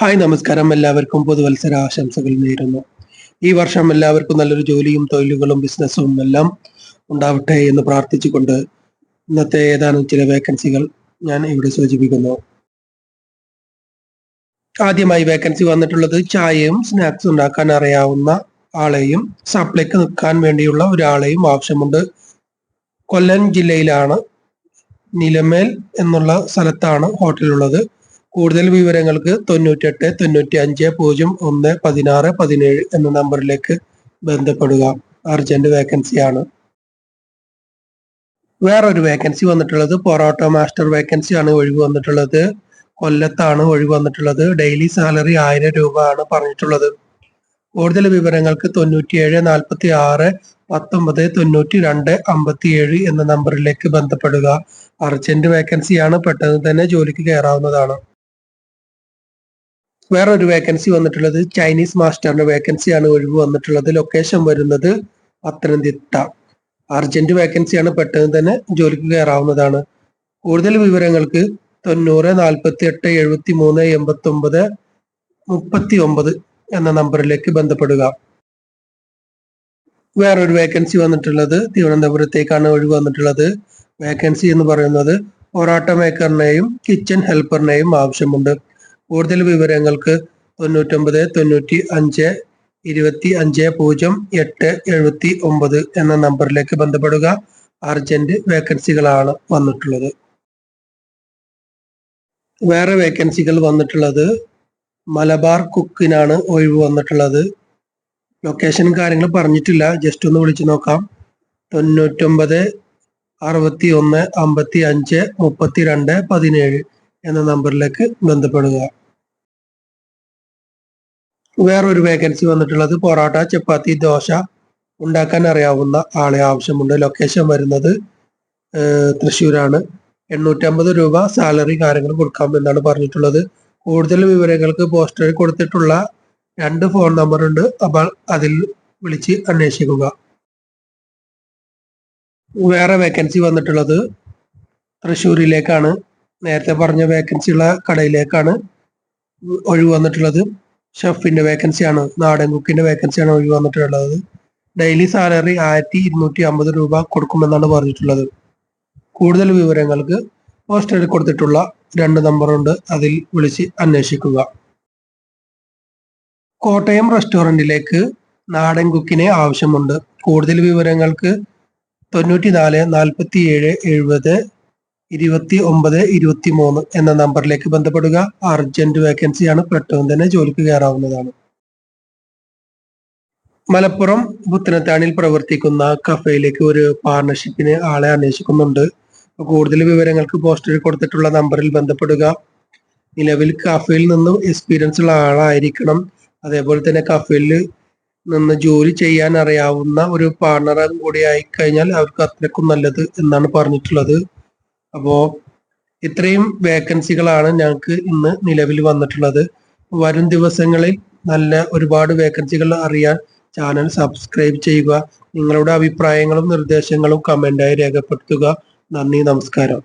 Hi നമസ്കാരം. എല്ലാവർക്കും പുതുവത്സര ആശംസകൾ നേരുന്നു. ഈ വർഷം എല്ലാവർക്കും നല്ലൊരു ജോലിയും തൊഴിലുകളും ബിസിനസ്സും എല്ലാം ഉണ്ടാവട്ടെ എന്ന് പ്രാർത്ഥിച്ചുകൊണ്ട് ഇന്നത്തെ ഏതാനും ചില വേക്കൻസികൾ ഞാൻ ഇവിടെ സൂചിപ്പിക്കുന്നു. ആദ്യമായി വേക്കൻസി വന്നിട്ടുള്ളത് ചായയും സ്നാക്സ് ഉണ്ടാക്കാൻ അറിയാവുന്ന ആളെയും സപ്ലൈക്ക് നിൽക്കാൻ വേണ്ടിയുള്ള ഒരാളെയും ആവശ്യമുണ്ട്. കൊല്ലം ജില്ലയിലാണ്, നിലമേൽ എന്നുള്ള സ്ഥലത്താണ് ഹോട്ടലുള്ളത്. കൂടുതൽ വിവരങ്ങൾക്ക് 98 95 01 16 17 എന്ന നമ്പറിലേക്ക് ബന്ധപ്പെടുക. അർജന്റ് വേക്കൻസിയാണ്. വേറൊരു വേക്കൻസി വന്നിട്ടുള്ളത് പൊറോട്ട മാസ്റ്റർ വേക്കൻസിയാണ് ഒഴിവ് വന്നിട്ടുള്ളത്. കൊല്ലത്താണ് ഒഴിവ് വന്നിട്ടുള്ളത്. ഡെയിലി സാലറി 1000 രൂപ ആണ് പറഞ്ഞിട്ടുള്ളത്. കൂടുതൽ വിവരങ്ങൾക്ക് 97 46 19 92 57 എന്ന നമ്പറിലേക്ക് ബന്ധപ്പെടുക. അർജന്റ് വേക്കൻസിയാണ്, പെട്ടെന്ന് തന്നെ ജോലിക്ക് കയറാവുന്നതാണ്. വേറൊരു വേക്കൻസി വന്നിട്ടുള്ളത് ചൈനീസ് മാസ്റ്ററിന്റെ വേക്കൻസിയാണ് ഒഴിവ് വന്നിട്ടുള്ളത്. ലൊക്കേഷൻ വരുന്നത് പത്തനംതിട്ട. അർജന്റ് വേക്കൻസിയാണ്, പെട്ടെന്ന് തന്നെ ജോലിക്ക് കയറാവുന്നതാണ്. കൂടുതൽ വിവരങ്ങൾക്ക് 90 48 73 89 39 എന്ന നമ്പറിലേക്ക് ബന്ധപ്പെടുക. വേറൊരു വേക്കൻസി വന്നിട്ടുള്ളത് തിരുവനന്തപുരത്തേക്കാണ് ഒഴിവ് വന്നിട്ടുള്ളത്. വേക്കൻസി എന്ന് പറയുന്നത് പൊറോട്ട മേക്കറിനെയും കിച്ചൺ ഹെൽപ്പറിനെയും ആവശ്യമുണ്ട്. കൂടുതൽ വിവരങ്ങൾക്ക് 99 95 25 08 79 എന്ന നമ്പറിലേക്ക് ബന്ധപ്പെടുക. അർജന്റ് വേക്കൻസികളാണ് വന്നിട്ടുള്ളത്. വേറെ വേക്കൻസികൾ വന്നിട്ടുള്ളത് മലബാർ കുക്കിനാണ് ഒഴിവ് വന്നിട്ടുള്ളത്. ലൊക്കേഷനും കാര്യങ്ങളും പറഞ്ഞിട്ടില്ല, ജസ്റ്റ് ഒന്ന് വിളിച്ചു നോക്കാം. 99 61 55 32 17 എന്ന നമ്പറിലേക്ക് ബന്ധപ്പെടുക. വേറൊരു വേക്കൻസി വന്നിട്ടുള്ളത് പൊറോട്ട ചപ്പാത്തി ദോശ ഉണ്ടാക്കാൻ അറിയാവുന്ന ആളെ ആവശ്യമുണ്ട്. ലൊക്കേഷൻ വരുന്നത് തൃശ്ശൂരാണ്. 850 രൂപ സാലറി കാര്യങ്ങൾ കൊടുക്കാം എന്നാണ് പറഞ്ഞിട്ടുള്ളത്. കൂടുതൽ വിവരങ്ങൾക്ക് പോസ്റ്ററിൽ കൊടുത്തിട്ടുള്ള 2 ഫോൺ നമ്പർ ഉണ്ട്, അപ്പോൾ അതിൽ വിളിച്ച് അന്വേഷിക്കുക. വേറെ വേക്കൻസി വന്നിട്ടുള്ളത് തൃശ്ശൂരിലേക്കാണ്. നേരത്തെ പറഞ്ഞ വേക്കൻസിയുള്ള കടയിലേക്കാണ് ഒഴിവ് വന്നിട്ടുള്ളത്. ഷെഫിന്റെ വേക്കൻസിയാണ്, നാടൻ കുക്കിന്റെ വേക്കൻസിയാണ് ഒഴിവ് വന്നിട്ടുള്ളത്. ഡെയിലി സാലറി 1250 രൂപ കൊടുക്കുമെന്നാണ് പറഞ്ഞിട്ടുള്ളത്. കൂടുതൽ വിവരങ്ങൾക്ക് പോസ്റ്ററിൽ കൊടുത്തിട്ടുള്ള 2 നമ്പറുണ്ട്, അതിൽ വിളിച്ച് അന്വേഷിക്കുക. കോട്ടയം റെസ്റ്റോറന്റിലേക്ക് നാടൻ കുക്കിനെ ആവശ്യമുണ്ട്. കൂടുതൽ വിവരങ്ങൾക്ക് 94 47 70 29 23 എന്ന നമ്പറിലേക്ക് ബന്ധപ്പെടുക. അർജന്റ് വേക്കൻസിയാണ്, പെട്ടെന്ന് തന്നെ ജോലിക്ക് കയറാവുന്നതാണ്. മലപ്പുറം പുത്തനത്താണിയിൽ പ്രവർത്തിക്കുന്ന കഫേയിലേക്ക് ഒരു പാർട്ണർഷിപ്പിന് ആളെ അന്വേഷിക്കുന്നുണ്ട്. കൂടുതൽ വിവരങ്ങൾക്ക് പോസ്റ്ററിൽ കൊടുത്തിട്ടുള്ള നമ്പറിൽ ബന്ധപ്പെടുക. നിലവിൽ കഫേയിൽ നിന്നും എക്സ്പീരിയൻസ് ഉള്ള ആളായിരിക്കണം. അതേപോലെ തന്നെ കഫേയിൽ നിന്ന് ജോലി ചെയ്യാൻ അറിയാവുന്ന ഒരു പാർട്ണറും കൂടി ആയിക്കഴിഞ്ഞാൽ അവർക്ക് അത്രയ്ക്കും നല്ലത് എന്നാണ് പറഞ്ഞിട്ടുള്ളത്. അപ്പോൾ ഇത്രയും വേക്കൻസികളാണ് ഞങ്ങൾക്ക് ഇന്ന് നിലവിൽ വന്നിട്ടുള്ളത്. വരും ദിവസങ്ങളിൽ നല്ല ഒരുപാട് വേക്കൻസികൾ അറിയാൻ ചാനൽ സബ്സ്ക്രൈബ് ചെയ്യുക. നിങ്ങളുടെ അഭിപ്രായങ്ങളും നിർദ്ദേശങ്ങളും കമന്റായി രേഖപ്പെടുത്തുക. നന്ദി, നമസ്കാരം.